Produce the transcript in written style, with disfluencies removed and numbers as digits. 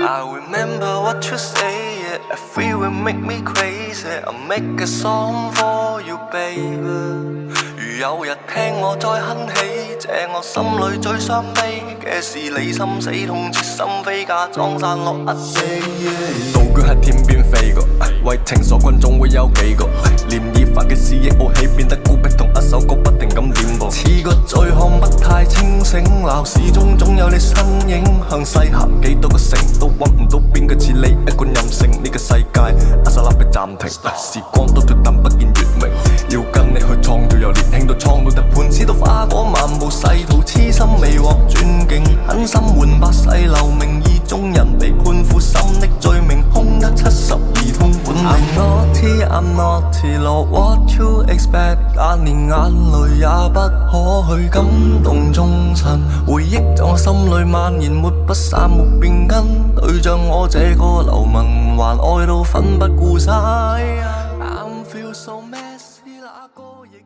I remember what you say, yeah. If we will make me crazy, I'll make a song for you, baby. 如有日聽我再哼起，這我心裏最傷悲嘅是你心死痛徹心扉，假裝散落一地。道具喺天邊飛過，為情傻君總會有幾個。漣漪發嘅思憶傲起，變得孤僻，同一首歌不停咁點播。似個醉漢不太清醒，鬧市中總有你身影。向西行幾多個城都揾唔到邊個似你一貫任性。呢個世界阿薩拉被暫停，時光倒退但不見月明。要跟你去創造由年輕到蒼老，但盤絲到花果漫步世途，痴心未獲尊敬，狠心換百世留名，意中人被判負心的罪名，空得72通本領。I'm naughty, Lord, what you expect？ 但連眼淚也不可去感動終身，回憶在我心裏蔓延，沒不散沒變根。對像我這個流氓，還愛到奮不顧身。I'm feel so messy，那個亦。